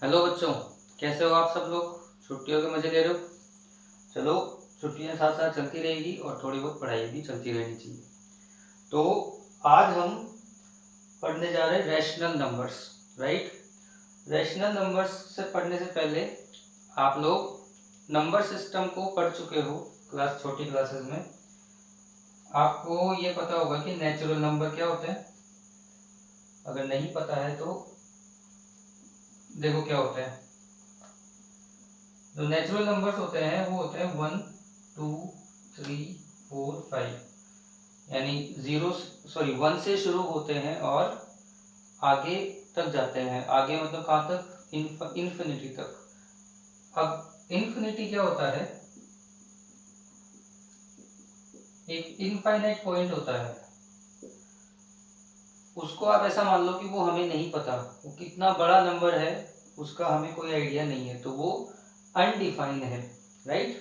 Hello बच्चों, कैसे हो आप सब लोग। छुट्टियों के मज़े ले रहे हो। चलो, छुट्टियां साथ साथ चलती रहेगी और थोड़ी बहुत पढ़ाई भी चलती रहनी चाहिए। तो आज हम पढ़ने जा रहे हैं rational numbers, right. Rational numbers से पढ़ने से पहले आप लोग नंबर सिस्टम को पढ़ चुके हो छोटी क्लासेस में। आपको ये पता होगा कि नेचुरल नंबर क्या होते हैं। अगर नहीं पता है तो देखो क्या होता है। जो नेचुरल नंबर्स होते हैं वो होते हैं 1, 2, 3, 4, 5, यानी जीरो सॉरी 1 से शुरू होते हैं और आगे तक जाते हैं। आगे मतलब कहाँ तक, इन्फिनिटी तक। अब इन्फिनिटी क्या होता है, एक इनफाइनाइट पॉइंट होता है। उसको आप ऐसा मान लो कि वो हमें नहीं पता, वो कितना बड़ा नंबर है उसका हमें कोई आइडिया नहीं है, तो वो अनडिफाइंड है, राइट।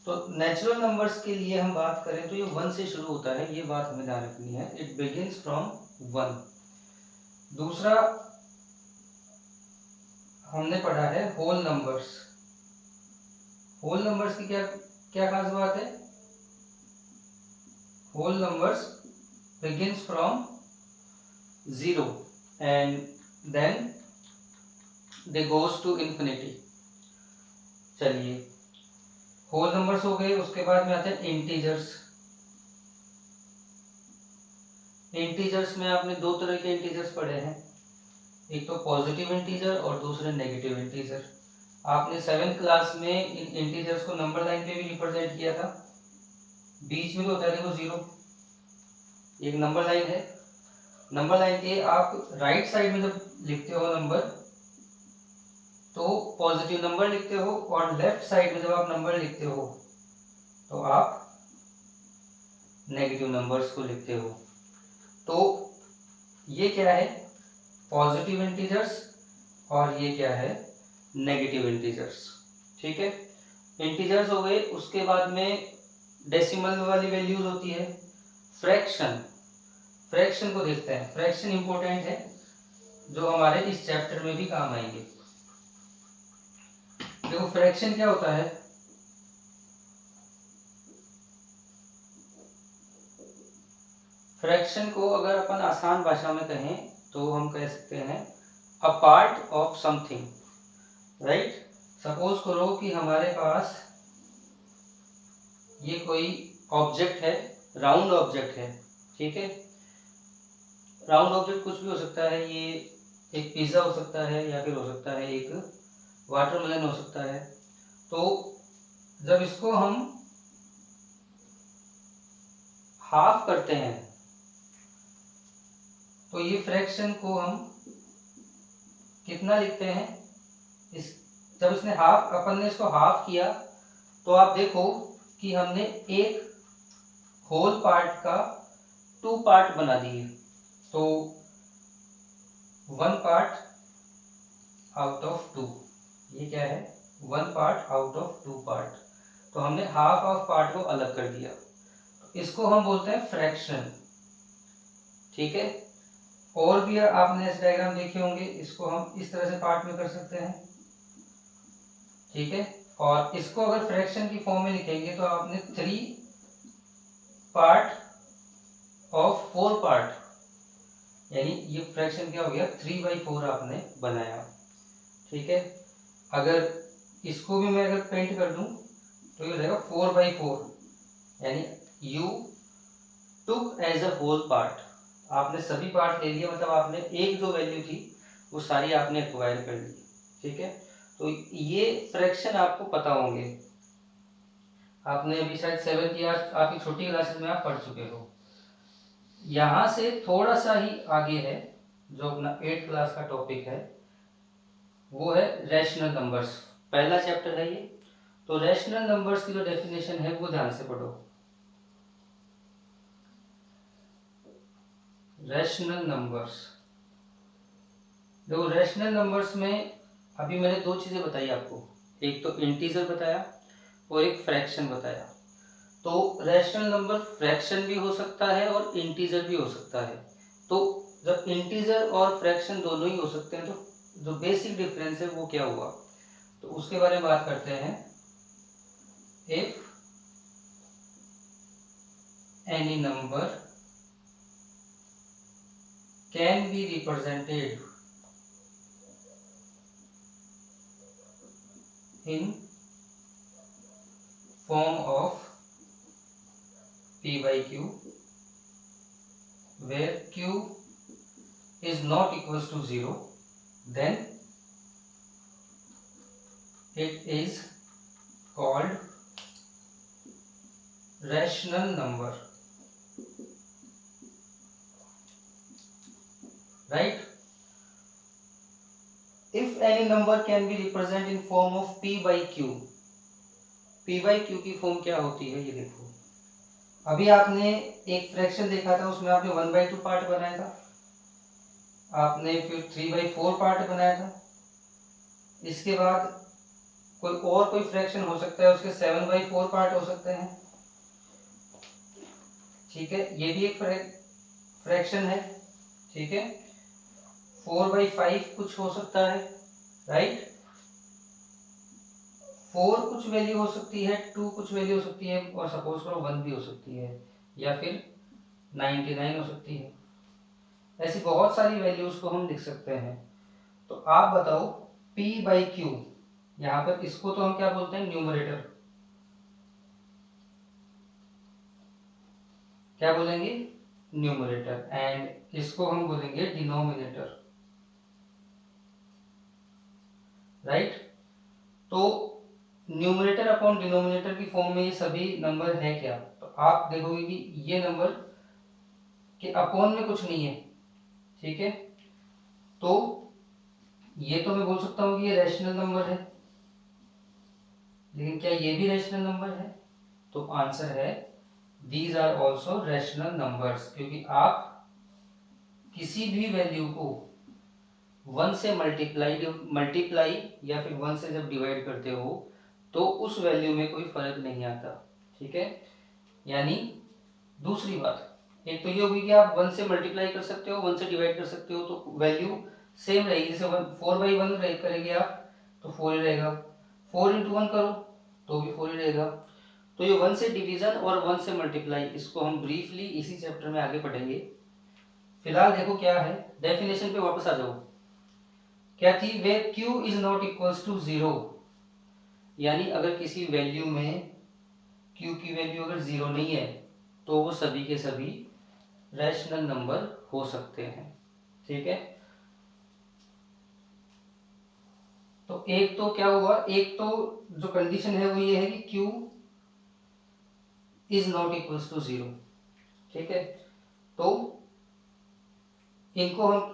तो नेचुरल नंबर्स के लिए हम बात करें तो ये 1 से शुरू होता है, ये बात हमें ध्यान रखनी है। It begins from 1। दूसरा हमने पढ़ा है होल नंबर्स। होल नंबर्स की क्या क्या खास बात है। Whole numbers begins from 0 and then they goes to infinity. चलिए, होल नंबर्स हो गए। उसके बाद में आते हैं इंटीजर्स। इंटीजर्स में आपने दो तरह के इंटीजर्स पढ़े हैं, एक तो पॉजिटिव इंटीजर और दूसरे नेगेटिव इंटीजर। आपने 7th क्लास में इन इंटीजर्स को नंबर लाइन पे भी रिप्रेजेंट किया था। बीच में तो होता है देखो 0, एक नंबर लाइन है। नंबर लाइन के आप राइट साइड में जब लिखते हो नंबर तो पॉजिटिव नंबर लिखते हो, और लेफ्ट साइड में जब आप नंबर लिखते हो तो आप नेगेटिव नंबर्स को लिखते हो। तो ये क्या है, पॉजिटिव इंटीजर्स, और ये क्या है, नेगेटिव इंटीजर्स। ठीक है, इंटीजर्स हो गए। उसके बाद में डेसिमल वाली वैल्यूज होती है। फ्रैक्शन, फ्रैक्शन को देखते हैं। फ्रैक्शन इंपॉर्टेंट है, जो हमारे इस चैप्टर में भी काम आएंगे। देखो फ्रैक्शन क्या होता है। फ्रैक्शन को अगर अपन आसान भाषा में कहें तो हम कह सकते हैं a part of something, right. Suppose करो कि हमारे पास ये कोई ऑब्जेक्ट है, राउंड ऑब्जेक्ट है, ठीक है। राउंड ऑब्जेक्ट कुछ भी हो सकता है, ये एक पिज्जा हो सकता है या फिर हो सकता है एक वाटरमेलन हो सकता है। तो जब इसको हम हाफ करते हैं तो ये फ्रैक्शन को हम कितना लिखते हैं। इस जब इसने हाफ, अपन ने इसको हाफ किया तो आप देखो कि हमने एक होल पार्ट का 2 पार्ट बना दिए। तो 1 पार्ट आउट ऑफ 2, ये क्या है, 1 पार्ट आउट ऑफ 2 पार्ट। तो हमने हाफ ऑफ पार्ट को अलग कर दिया, इसको हम बोलते हैं फ्रैक्शन। ठीक है, और भी आपने इस डायग्राम देखे होंगे, इसको हम इस तरह से पार्ट में कर सकते हैं, ठीक है। और इसको अगर फ्रैक्शन की फॉर्म में लिखेंगे तो आपने 3 पार्ट ऑफ 4 पार्ट, यानी ये फ्रैक्शन क्या हो गया, 3/4 आपने बनाया। ठीक है, अगर इसको भी मैं अगर पेंट कर दूं तो ये हो जाएगा 4/4, यानी you took as a whole part. आपने सभी पार्ट ले लिए, मतलब आपने एक जो वैल्यू थी वो सारी आपने एक्वायर कर ली। ठीक है, तो ये फ्रैक्शन आपको पता होंगे, आपने अभी शायद 7th या आपकी छोटी क्लासेस में आप पढ़ चुके हो। यहाँ से थोड़ा सा ही आगे है जो अपना 8th क्लास का टॉपिक है, वो है रैशनल नंबर्स। पहला चैप्टर है ये। तो रैशनल नंबर्स की जो डेफिनेशन है वो ध्यान से पढ़ो। रैशनल नंबर्स, देखो रैशनल नंबर्स में अभी मैंने दो चीजें बताई आपको, एक तो इंटीजर बताया और एक फ्रैक्शन बताया। तो रैशनल नंबर फ्रैक्शन भी हो सकता है और इंटीजर भी हो सकता है। तो जब इंटीजर और फ्रैक्शन दोनों ही हो सकते हैं तो जो बेसिक डिफरेंस है वो क्या हुआ, तो उसके बारे में बात करते हैं। If any number can be represented in form of p by q where q is not equals to 0, then it is called rational number, right? If any number can be represented in form of p by q, p by q की form क्या होती है ये देखो। अभी आपने एक fraction देखा था, उसमें आपने 1/2 पार्ट बनाया था, आपने फिर 3/4 पार्ट बनाया था, इसके बाद कोई फ्रैक्शन हो सकता है, उसके 7/4 पार्ट हो सकते हैं, ठीक है, ये भी एक फ्रैक्शन है, ठीक है, 4/5 कुछ हो सकता है, राइट, 4 कुछ वैल्यू हो सकती है, 2 कुछ वैल्यू हो सकती है, और सपोज करो 1 भी हो सकती है, या फिर 99 हो सकती है। ऐसी बहुत सारी वैल्यूज को हम लिख सकते हैं। तो आप बताओ p by q, यहाँ पर इसको तो हम क्या बोलते हैं, न्यूमरेटर, क्या बोलेंगे, न्यूमरेटर, एंड इसको हम बोलेंगे डिनोमिनेटर, राइट। तो न्यूमरेटर अपॉन डिनोमिनेटर की फॉर्म में ये सभी नंबर है क्या, तो आप देखोगे कि ये नंबर के अपॉन में कुछ नहीं है, ठीक है, तो ये तो मैं बोल सकता हूँ कि ये रैशनल नंबर है, लेकिन क्या ये भी रैशनल नंबर है, तो आंसर है these are also rational numbers, क्योंकि आप किसी भी वैल्यू को 1 से मल्टीप्लाई या फिर 1 से जब डिवाइड करते हो तो उस वैल्यू में कोई फर्क नहीं आता, ठीक है। यानी दूसरी बात, एक तो ये होगी कि आप 1 से मल्टीप्लाई कर सकते हो, 1 से डिवाइड कर सकते हो, तो वैल्यू सेम रहेगी, जैसे 4/1 करेंगे आप तो 4 ही रहेगा, 4 into 1 करो तो भी 4 ही रहेगा। तो ये 1 से डिवीजन और 1 से मल्टीप्लाई, इसको हम ब्रीफली इसी चैप्टर में आगे पढ़ेंगे। फिलहाल देखो क्या है, डेफिनेशन पे वापस आ जाओ, क्या थी, where q is not equals to 0, यानी अगर किसी वैल्यू में q की वैल्यू अगर 0 नहीं है तो वो सभी के सभी रैशनल नंबर हो सकते हैं, ठीक है। तो एक तो क्या हुआ, एक तो जो कंडीशन है वो ये है कि q is not equals to 0, ठीक है, तो इनको हम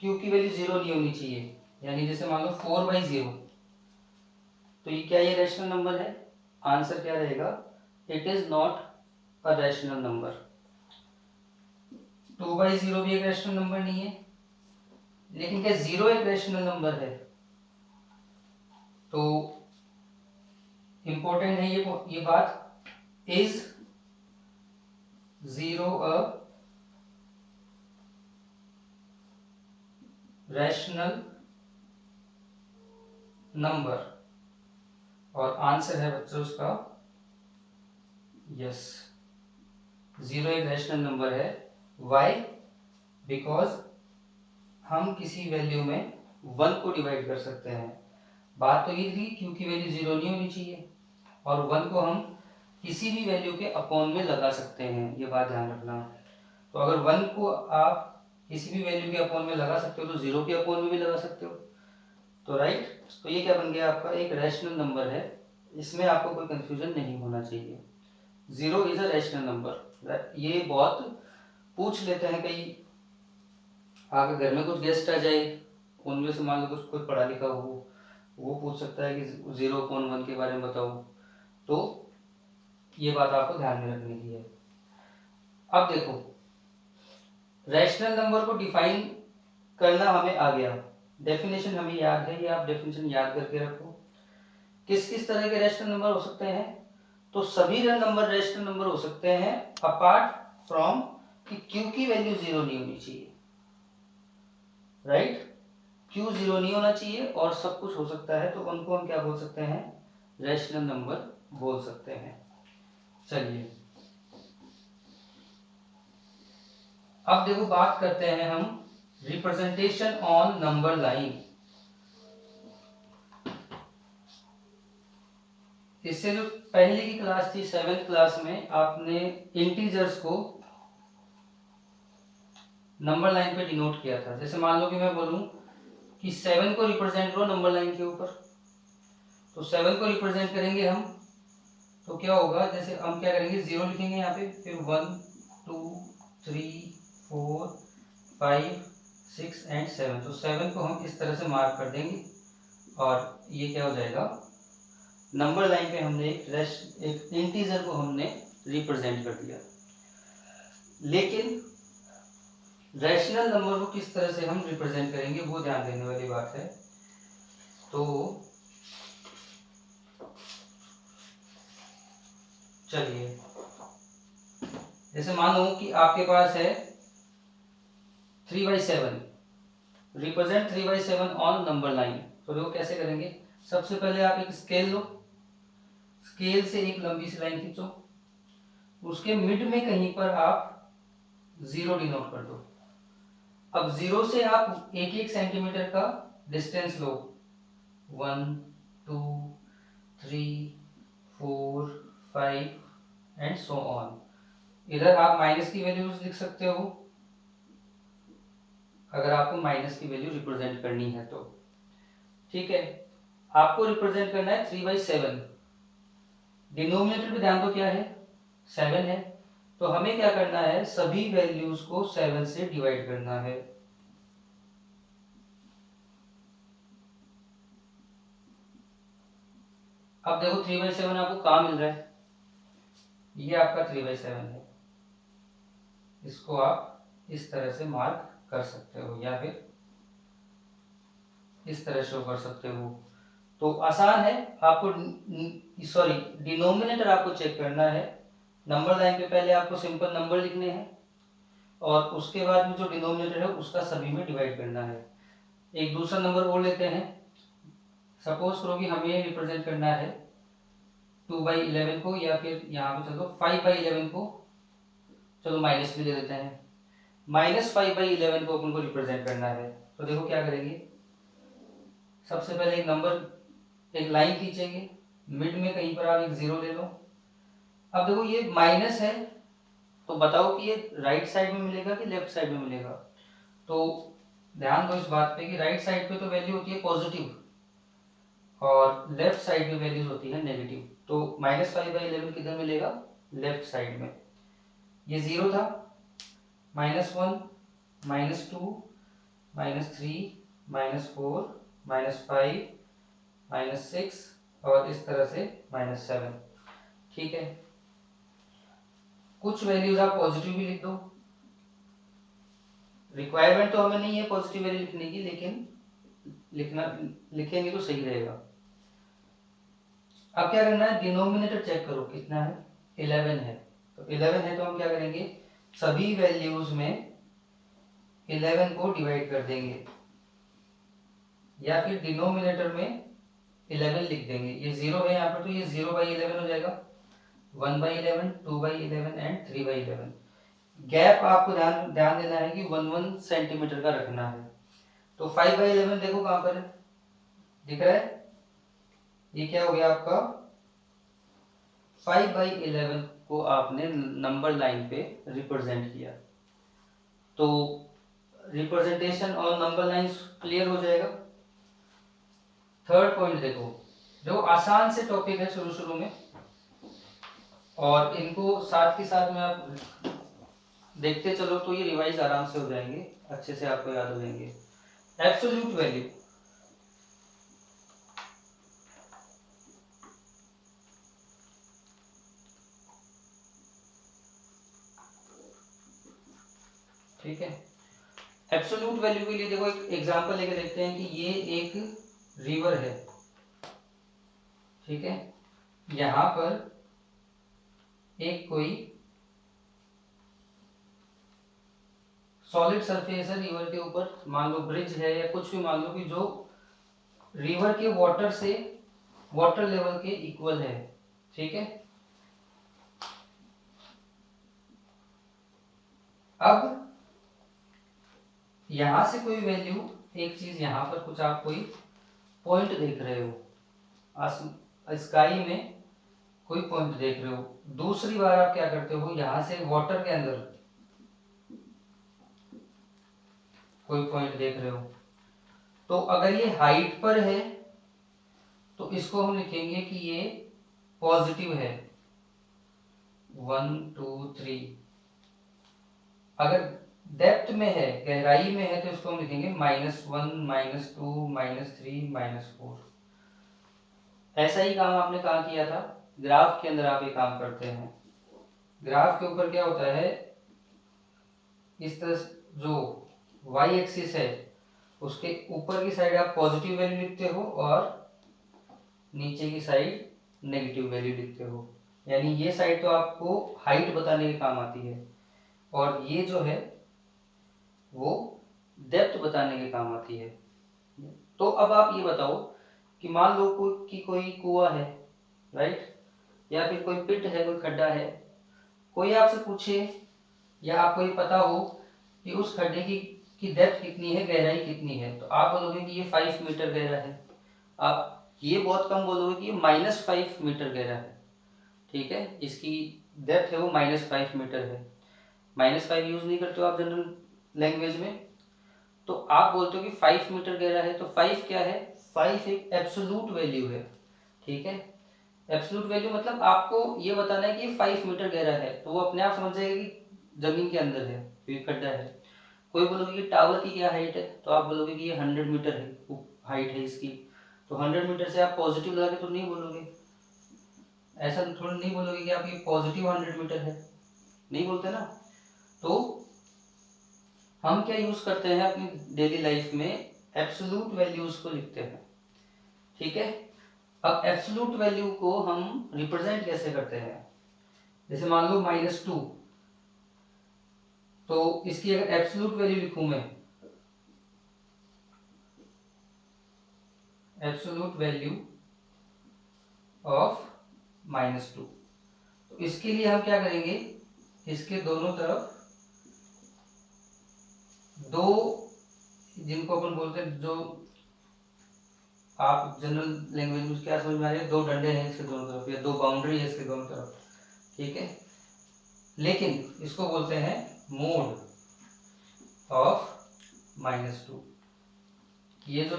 q की वैल्यू 0 नहीं होनी चाहिए, यानी जैसे मान लो 4/0, तो ये क्या, ये रैशनल नंबर है, आंसर क्या रहेगा, it is not a rational number. 2/0 भी एक रैशनल नंबर नहीं है, लेकिन क्या 0 एक रैशनल नंबर है, तो इंपॉर्टेंट है ये बात, इज 0 अ रैशनल नंबर, और आंसर है बच्चों उसका यस, 0 एक रैशनल नंबर है। वाई, बिकॉज हम किसी वैल्यू में 1 को डिवाइड कर सकते हैं, बात तो ये थी क्योंकि वैल्यू 0 नहीं होनी चाहिए, और 1 को हम किसी भी वैल्यू के अपॉन में लगा सकते हैं, ये बात ध्यान रखना। तो अगर 1 को आप किसी भी वैल्यू के अपॉन में लगा सकते हो तो 0 के अपॉन में भी लगा सकते हो, तो राइट, तो ये क्या बन गया आपका, एक रैशनल नंबर है, इसमें आपको कोई कंफ्यूजन नहीं होना चाहिए, 0 इज अ रैशनल नंबर। ये बहुत पूछ लेते हैं, कई आपके घर में कुछ गेस्ट आ जाए, उनमें से मान लो कुछ पढ़ा लिखा हो, वो पूछ सकता है कि 0/1 के बारे में बताओ, तो ये बात आपको ध्यान में रखने की है। अब देखो, रैशनल नंबर को डिफाइन करना हमें आ गया, डेफिनेशन हमें याद है, ये आप डेफिनेशन याद करके रखो। किस किस तरह के रैशनल नंबर हो सकते हैं, तो सभी नंबर रैशनल नंबर हो सकते हैं अपार्ट फ्रॉम कि q की वैल्यू 0 नहीं होनी चाहिए, राइट। क्यों जीरो नहीं होना चाहिए और सब कुछ हो सकता है, तो उनको हम क्या बोल सकते हैं, रैशनल नंबर बोल सकते हैं। चलिए अब देखो बात करते हैं हम रिप्रेजेंटेशन ऑन नंबर लाइन। इससे जो पहले की क्लास थी 7th क्लास में, आपने इंटीजर्स को नंबर लाइन पे डिनोट किया था। जैसे मान लो कि मैं बोलूं कि 7 को रिप्रेजेंट करो नंबर लाइन के ऊपर, तो 7 को रिप्रेजेंट करेंगे हम, तो क्या होगा, जैसे हम क्या करेंगे, 0 लिखेंगे यहाँ पे, फिर 1 2 3 4 5 6 एंड 7। तो 7 को हम इस तरह से मार्क कर देंगे और ये क्या हो जाएगा, नंबर लाइन पे हमने एक इंटीजर को हमने रिप्रेजेंट कर दिया। लेकिन रैशनल नंबर को किस तरह से हम रिप्रेजेंट करेंगे वो ध्यान देने वाली बात है। तो चलिए जैसे मान लो कि आपके पास है 3/7, रिप्रेजेंट 3/7 ऑन नंबर लाइन। तो देखो कैसे करेंगे, सबसे पहले आप एक स्केल लो, स्केल से एक लंबी सी लाइन खींचो, उसके मिड में कहीं पर आप 0 डिनोट कर दो। अब 0 से आप एक एक सेंटीमीटर का distance low, 1 2 3 4 5 and so on. इधर आप माइनस की वैल्यूज लिख सकते हो अगर आपको माइनस की वैल्यू रिप्रेजेंट करनी है तो। ठीक है, आपको रिप्रेजेंट करना है 3/7। डिनोमिनेटर पे ध्यान दो क्या है, 7 है, तो हमें क्या करना है, सभी वैल्यूज को 7 से डिवाइड करना है। अब देखो 3/7 आपको कहाँ मिल रहा है, ये आपका 3/7 है, इसको आप इस तरह से मार्क कर सकते हो या फिर इस तरह शो कर सकते हो। तो आसान है, आपको सॉरी डिनोमिनेटर आपको चेक करना है। नंबर लाइन पे पहले आपको सिंपल नंबर लिखने हैं और उसके बाद में जो डिनोमिनेटर है उसका सभी में डिवाइड करना है। एक दूसरा नंबर और लेते हैं, सपोज करो कि हमें रिप्रेजेंट करना है 2/11 को, या फिर यहाँ पे चलो 5/11 को, चलो माइनस भी दे देते हैं, -5/11 को अपन को रिप्रेजेंट करना है। तो देखो क्या करेंगे, सबसे पहले एक नंबर एक लाइन खींचेंगे, मिड में कहीं पर आप एक 0 ले लो। अब देखो ये माइनस है, तो बताओ कि ये राइट साइड में मिलेगा कि लेफ्ट साइड में मिलेगा। तो ध्यान दो इस बात पे कि राइट साइड पे तो वैल्यू होती है पॉजिटिव और लेफ्ट साइड में वैल्यूज होती है नेगेटिव। तो -5/11 किधर मिलेगा, लेफ्ट साइड में। ये 0 था, -1 -2 -3 -4 -5 -6 और इस तरह से -7। ठीक है, कुछ वैल्यूज आप पॉजिटिव भी लिख दो, रिक्वायरमेंट तो हमें नहीं है पॉजिटिव वैल्यू लिखने की, लेकिन लिखेंगे तो सही रहेगा। अब क्या करना है, डिनोमिनेटर चेक करो कितना है, 11 है। तो 11 है तो हम क्या करेंगे, सभी वैल्यूज में 11 को डिवाइड कर देंगे या फिर डिनोमिनेटर में 11 लिख देंगे। ये 0 है यहाँ पर, तो ये 0/11 हो जाएगा, 1/11 2/11 एंड 3/11। गैप आपको ध्यान देना है कि 1 सेंटीमीटर का रखना है। तो 5/11 देखो कहां पर है, दिख रहा है, ये क्या हो गया आपका 5/11 को आपने नंबर लाइन पे रिप्रेजेंट किया। तो रिप्रेजेंटेशन और नंबर लाइन क्लियर हो जाएगा। थर्ड पॉइंट देखो, जो आसान से टॉपिक है शुरू शुरू में, और इनको साथ के साथ में आप देखते चलो तो ये रिवाइज आराम से हो जाएंगे, अच्छे से आपको याद हो जाएंगे। एब्सोल्यूट वैल्यू, ठीक है, एब्सोल्यूट वैल्यू के लिए देखो एक एग्जांपल लेके देखते हैं कि ये एक रिवर है। ठीक है, यहां पर एक कोई सॉलिड सरफेस है रिवर के ऊपर, मान लो ब्रिज है या कुछ भी मान लो कि जो रिवर के वाटर से वाटर लेवल के इक्वल है, ठीक है। अब यहां से कोई वैल्यू, एक चीज यहां पर कुछ आप कोई पॉइंट देख रहे हो, स्काई में कोई पॉइंट देख रहे हो, दूसरी बार आप क्या करते हो, यहां से वाटर के अंदर कोई पॉइंट देख रहे हो, तो अगर ये हाइट पर है तो इसको हम लिखेंगे कि ये पॉजिटिव है, 1 2 3। अगर डेप्थ में है, गहराई में है, तो इसको हम लिखेंगे -1 -2 -3 -4। ऐसा ही काम आपने कहाँ किया था, ग्राफ के अंदर आप ये काम करते हैं। ग्राफ के ऊपर क्या होता है, इस तरह जो y एक्सिस है उसके ऊपर की साइड आप पॉजिटिव वैल्यू लिखते हो और नीचे की साइड नेगेटिव वैल्यू लिखते हो। यानी ये साइड तो आपको हाइट बताने के काम आती है और ये जो है वो डेप्थ बताने के काम आती है। तो अब आप ये बताओ कि मान लो कोई कुआं है, राइट, या फिर कोई पिट है, कोई खड्डा है, कोई आपसे पूछे या आपको ये पता हो कि उस खड्डे की डेप्थ कितनी है, गहराई कितनी है, तो आप बोलोगे कि ये 5 मीटर गहरा है। आप ये बहुत कम बोलोगे कि ये -5 मीटर गहरा है, ठीक है, इसकी डेप्थ है वो -5 मीटर है। -5 यूज नहीं करते हो आप जनरल लैंग्वेज में, तो आप बोलते हो कि 5 मीटर गहरा है। तो 5 क्या है, 5 एक एब्सोल्यूट वैल्यू है, ठीक है। एब्सोल्यूट वैल्यू मतलब आपको ये बताना है कि ये 5 मीटर गहरा है, तो वो अपने आप समझ जाएगा कि जमीन के अंदर है, तो ये खड्डा है। कोई बोलोगे कि टावर की क्या हाइट है, तो आप बोलोगे कि ये 100 मीटर है, हाइट है इसकी, तो 100 मीटर से आप पॉजिटिव लगा के तो नहीं बोलोगे, ऐसा थोड़ा नहीं बोलोगे कि आप ये पॉजिटिव 100 मीटर है, नहीं बोलते ना। तो हम क्या यूज करते हैं अपनी डेली लाइफ में, एब्सोल्यूट वैल्यूज को लिखते हैं, ठीक है। अब एब्सोल्यूट वैल्यू को हम रिप्रेजेंट कैसे करते हैं, जैसे मान लो -2, तो इसकी अगर एब्सोल्यूट वैल्यू लिखूं मैं, एब्सोल्यूट वैल्यू ऑफ -2, तो इसके लिए हम क्या करेंगे, इसके दोनों तरफ दो, जिनको अपन बोलते हैं, जो आप जनरल लैंग्वेज में क्या समझ में आ रही है, दो डंडे हैं इसके दोनों तरफ या दो बाउंड्री है इसके दोनों तरफ, ठीक है। लेकिन इसको बोलते हैं मोड ऑफ -2। ये जो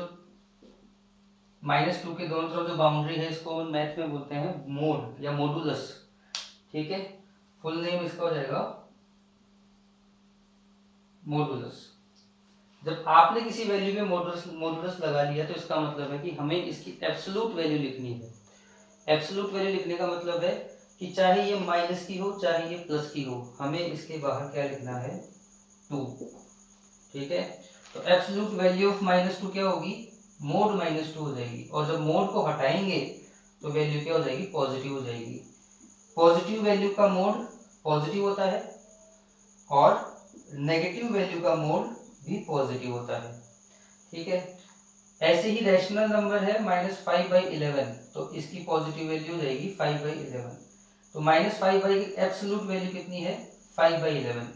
-2 के दोनों तरफ जो बाउंड्री है इसको मैथ में बोलते हैं मोड या मॉडुलस, ठीक है। फुल नेम इसका हो जाएगा मॉडुलस। जब आपने किसी वैल्यू में मॉडुलस लगा लिया तो इसका मतलब है कि हमें इसकी एब्सोल्यूट वैल्यू लिखनी है। एब्सोल्यूट वैल्यू लिखने का मतलब है कि चाहे ये माइनस की हो चाहे ये प्लस की हो, हमें इसके बाहर क्या लिखना है, 2, ठीक है। तो एब्सोल्यूट वैल्यू ऑफ -2 क्या होगी, मोड -2 हो जाएगी, और जब मोड को हटाएंगे तो वैल्यू क्या हो जाएगी, पॉजिटिव हो जाएगी। पॉजिटिव वैल्यू का मोड पॉजिटिव होता है और नेगेटिव वैल्यू का मोड भी पॉजिटिव होता है, ठीक है। ऐसे ही रैशनल नंबर है -5/11, तो इसकी पॉजिटिव वैल्यू हो जाएगी 5/11। तो -5 एब्सोल्यूट वैल्यू कितनी है, 5/11।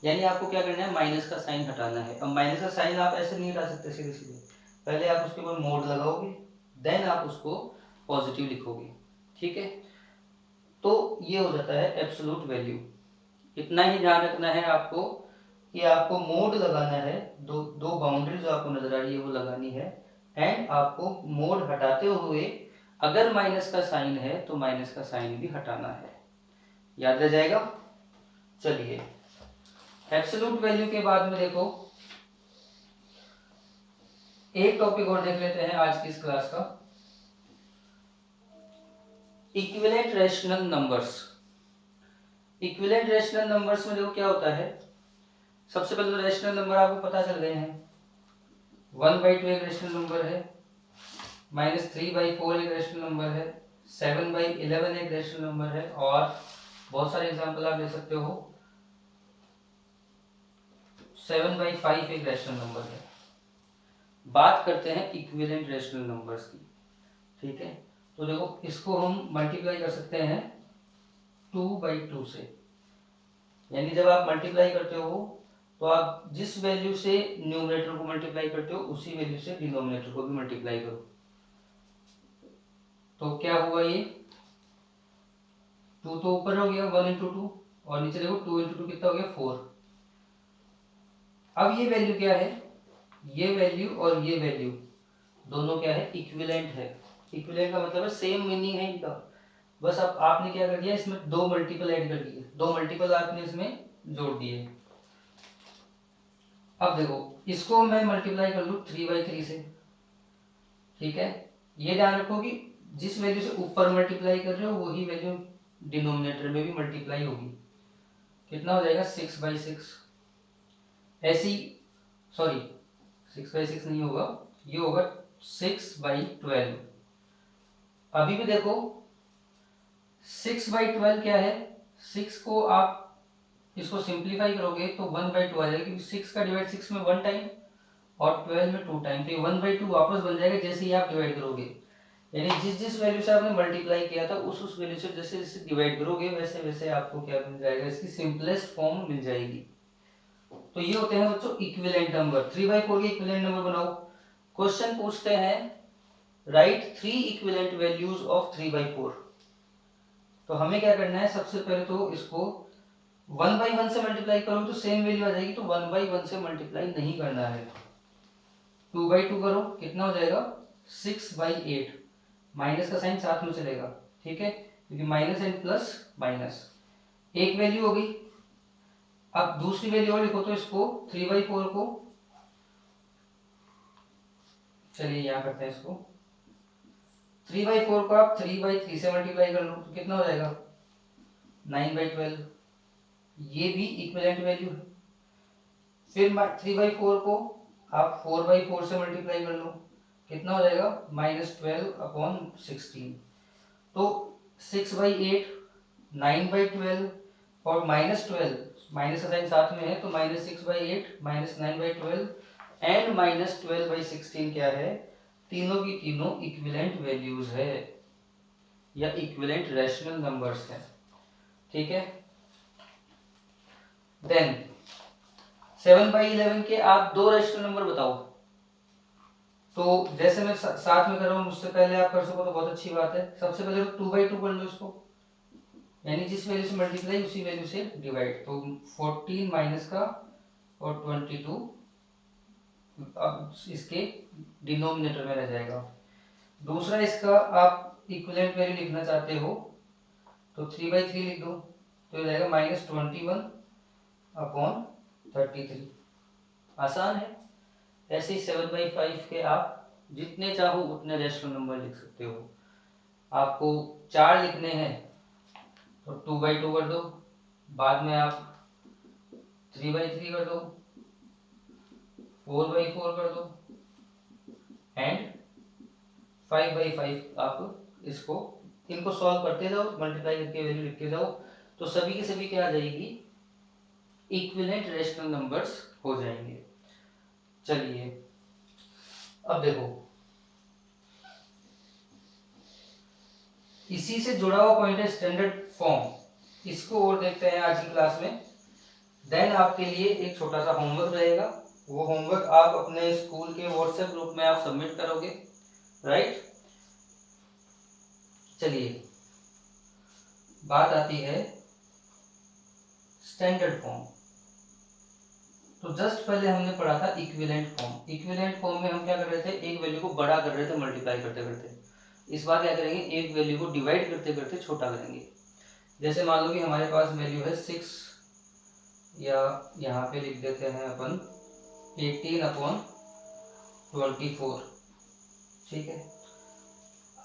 यानी आपको क्या करना है, माइनस का साइन हटाना है। अब माइनस का साइन आप ऐसे नहीं हटा सकते सीधे सीधे, पहले आप उसके ऊपर मोड लगाओगे, देन आप उसको पॉजिटिव लिखोगे, ठीक है। तो ये हो जाता है एब्सोल्यूट वैल्यू। इतना ही ध्यान रखना है आपको कि आपको मोड लगाना है, दो बाउंड्री जो आपको नजर आ रही है वो लगानी है, एंड आपको मोड हटाते हुए अगर माइनस का साइन है तो माइनस का साइन भी हटाना है। याद रह जाएगा। चलिए एब्सोल्यूट वैल्यू के बाद में देखो एक टॉपिक और देख लेते हैं आज की इस क्लास का, equivalent rational numbers. Equivalent rational numbers में देखो क्या होता है, सबसे पहले तो रैशनल नंबर आपको पता चल गए हैं, 1/2 एक रैशनल नंबर है, -3/4 एक रैशनल नंबर है, 7/11 एक रैशनल नंबर है, और बहुत सारे एग्जांपल आप ले सकते हो, 7/5 एक रैशनल नंबर है। बात करते हैं इक्विवेलेंट रैशनल नंबर्स की, ठीक है। तो देखो इसको हम मल्टीप्लाई कर सकते हैं 2/2 से, यानी जब आप मल्टीप्लाई करते हो तो आप जिस वैल्यू से न्यूमरेटर को मल्टीप्लाई करते हो उसी वैल्यू से डिनोमिनेटर को भी मल्टीप्लाई करो। तो क्या हुआ, ये 2 तो ऊपर हो गया 1 इंटू 2, और नीचे देखो 2 इंटू 2 कितना हो गया 4। अब ये वैल्यू क्या है, ये वैल्यू और ये वैल्यू दोनों क्या है, इक्विवेलेंट है। इक्विवेलेंट का मतलब है सेम मीनिंग है इनका, बस अब आपने क्या कर दिया, इसमें दो मल्टीपल ऐड कर दिए, दो मल्टीपल आपने इसमें जोड़ दिए। अब देखो इसको मैं मल्टीप्लाई कर लूँ 3/3 से, ठीक है। ये ध्यान रखो कि जिस वैल्यू से ऊपर मल्टीप्लाई कर रहे हो वही वैल्यू डिनोमिनेटर में भी मल्टीप्लाई होगी। कितना हो जाएगा 6/6। ऐसी सॉरी 6/6 नहीं होगा, ये होगा 6/12। अभी भी देखो 6/12 क्या है, 6 को आप इसको सिंप्लीफाई करोगे तो 1/2 आ जाएगा, क्योंकि 6 का डिवाइड 6 में 1 टाइम और 12 में 2 टाइम, तो ये 1/2 वापस बन जाएगा जैसे ही आप डिवाइड करोगे। यानी जिस जिस वैल्यू से आपने मल्टीप्लाई किया था उस वैल्यू से जैसे जैसे डिवाइड करोगे वैसे वैसे आपको क्या मिल जाएगा, इसकी सिंपलेस्ट फॉर्म मिल जाएगी। तो ये होते हैं बच्चों इक्विवेलेंट नंबर। 3/4 के इक्विवेलेंट नंबर बनाओ। क्वेश्चन पूछते हैं राइट 3 इक्विवेलेंट वैल्यूज ऑफ 3/4। तो हमें क्या करना है, सबसे पहले तो इसको 1/1 से मल्टीप्लाई करो तो सेम वैल्यू आ जाएगी, तो 1/1 से मल्टीप्लाई नहीं करना है। 2/2 करो, कितना हो जाएगा 6/8। माइनस का साइन साथ में चलेगा, ठीक है, क्योंकि माइनस एंड प्लस माइनस। एक वैल्यू हो गई। अब दूसरी वैल्यू और लिखो, तो इसको 3/4 को, चलिए यहाँ करते हैं इसको, 3/4 को आप 3/3 से मल्टीप्लाई कर लो तो कितना हो जाएगा 9/12। ये भी इक्विवेलेंट वैल्यू है। फिर 3/4 को आप 4/4 से मल्टीप्लाई कर लो, कितना हो जाएगा -12/16। तो 6/8, 9/12 और -12, माइनस का साइन साथ में है तो -6/8, -9/12 एंड -12/16 क्या है, तीनों की तीनों इक्विवेलेंट वैल्यूज है या इक्विवेलेंट रैशनल नंबर्स है, ठीक है। देन 7/11 के आप दो रैशनल नंबर बताओ। तो जैसे मैं साथ में कर रहा हूँ, मुझसे पहले आप कर सको तो बहुत अच्छी बात है। सबसे पहले तो 2/2 कर लो इसको, यानी जिस वैल्यू से मल्टीप्लाई उसी वैल्यू से डिवाइड। तो 14 माइनस का और 22 अब इसके डिनोमिनेटर में रह जाएगा। दूसरा इसका आप इक्विवेलेंट वैल्यू लिखना चाहते हो तो 3/3 लिख दो, तो ये जाएगा -21/33। आसान है। ऐसे ही 7/5 के आप जितने चाहो उतने रैशनल नंबर लिख सकते हो। आपको 4 लिखने हैं तो 2/2 कर दो, बाद में आप 3/3 कर दो, 4/4 कर दो एंड 5/5। आप इसको इनको सॉल्व करते जाओ, मल्टीप्लाई करके वैल्यू लिखते जाओ, तो सभी की सभी क्या आ जाएगी, इक्विवेलेंट रैशनल नंबर्स हो जाएंगे। चलिए अब देखो इसी से जुड़ा हुआ पॉइंट है स्टैंडर्ड फॉर्म, इसको और देखते हैं आज की क्लास में। देन आपके लिए एक छोटा सा होमवर्क रहेगा, वो होमवर्क आप अपने स्कूल के व्हाट्सएप ग्रुप में आप सबमिट करोगे, राइट। चलिए बात आती है स्टैंडर्ड फॉर्म। तो जस्ट पहले हमने पढ़ा था इक्विवेलेंट फॉर्म। इक्विवेलेंट फॉर्म में हम क्या कर रहे थे, एक वैल्यू को बड़ा कर रहे थे मल्टीप्लाई करते करते। इस बार क्या करेंगे, एक वैल्यू को डिवाइड करते करते छोटा करेंगे। जैसे मान लो कि हमारे पास वैल्यू है 6, या यहाँ पे लिख देते हैं अपन 18/24, ठीक है।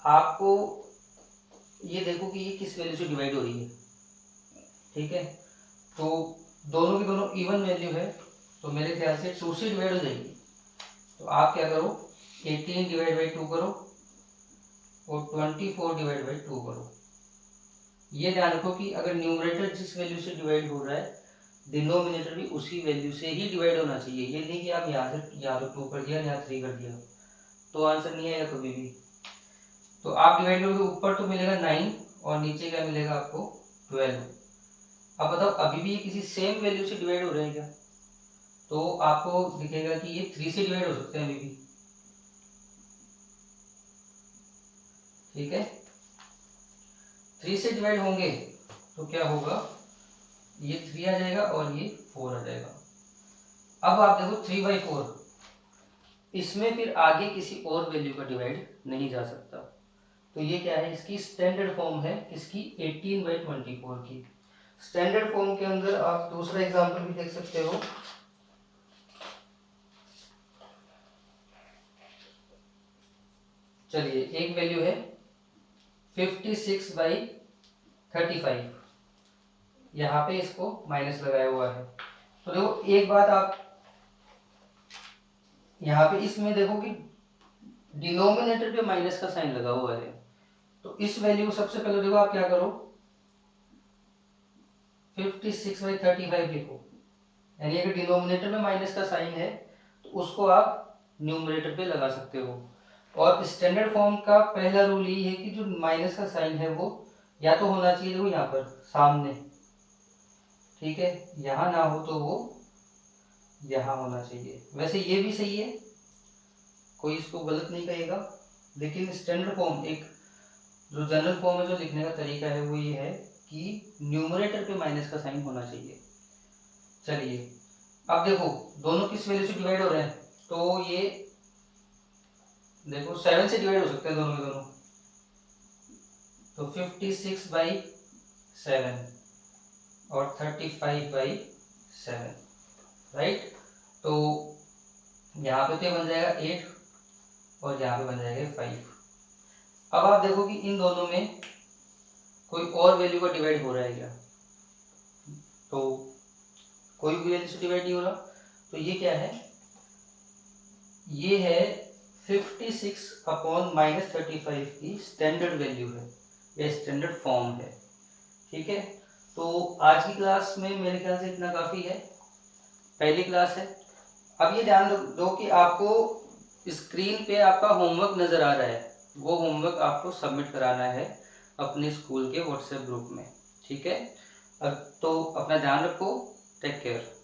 आपको ये देखो कि ये किस वैल्यू से डिवाइड हो रही है, ठीक है। तो दोनों की दोनों इवन वैल्यू है, तो मेरे ख्याल से 2 से डिवाइड हो जाएगी। तो आप क्या करो, 18/2 करो और 24/2 करो। ये ध्यान रखो कि अगर न्यूमरेटर जिस वैल्यू से डिवाइड हो रहा है डिनोमिनेटर भी उसी वैल्यू से ही डिवाइड होना चाहिए। ये नहीं कि आप यहाँ से यहाँ तो 2 कर दिया, यहाँ 3 कर दिया, तो आंसर नहीं आएगा कभी भी। तो आप डिवाइड करोगे, ऊपर तो मिलेगा 9 और नीचे क्या मिलेगा आपको 12। अब बताओ अभी भी ये किसी सेम वैल्यू से डिवाइड हो रहे हैं क्या? तो आपको दिखेगा कि ये 3 से डिवाइड हो सकते हैं अभी भी। ठीक है, 3 से डिवाइड होंगे तो क्या होगा, ये 3 आ जाएगा और ये 4 आ जाएगा। अब आप देखो 3/4, इसमें फिर आगे किसी और वैल्यू का डिवाइड नहीं जा सकता। तो ये क्या है, इसकी स्टैंडर्ड फॉर्म है, इसकी 18/24 की। स्टैंडर्ड फॉर्म के अंदर आप दूसरा एग्जांपल भी देख सकते हो। चलिए, एक वैल्यू है 56/35, यहाँ पे इसको माइनस लगाया हुआ है। तो देखो एक बात आप यहाँ पे इसमें देखो कि डिनोमिनेटर पे माइनस का साइन लगा हुआ है। तो इस वैल्यू को सबसे पहले देखो आप क्या करो, 56/35 लिखो, यानी अगर डिनोमिनेटर में माइनस का साइन है तो उसको आप न्यूमरेटर पे लगा सकते हो। और स्टैंडर्ड फॉर्म का पहला रूल यही है कि जो माइनस का साइन है वो या तो होना चाहिए देखो यहाँ पर सामने, ठीक है, यहाँ ना हो तो वो यहाँ होना चाहिए। वैसे ये भी सही है, कोई इसको गलत नहीं कहेगा, लेकिन स्टैंडर्ड फॉर्म, एक जो जनरल फॉर्म है, जो लिखने का तरीका है वो ये है कि न्यूमरेटर पे माइनस का साइन होना चाहिए। चलिए, अब देखो दोनों किस वैल्यू से डिवाइड हो रहे हैं, तो ये देखो 7 से डिवाइड हो सकते हैं दोनों के दोनों। तो 56/7 और 35/7, राइट। तो यहाँ पे तो बन जाएगा 8 और यहाँ पे बन जाएगा 5। अब आप देखो कि इन दोनों में कोई और वैल्यू का डिवाइड हो रहा है क्या, तो कोई भी वैल्यू से डिवाइड नहीं हो रहा। तो ये क्या है, ये है 56/-35 की स्टैंडर्ड वैल्यू है, या स्टैंडर्ड फॉर्म है। ठीक है, तो आज की क्लास में मेरे ख्याल से इतना काफ़ी है, पहली क्लास है। अब ये ध्यान दो कि आपको स्क्रीन पे आपका होमवर्क नज़र आ रहा है, वो होमवर्क आपको सबमिट कराना है अपने स्कूल के व्हाट्सएप ग्रुप में। ठीक है, अब तो अपना ध्यान रखो, टेक केयर।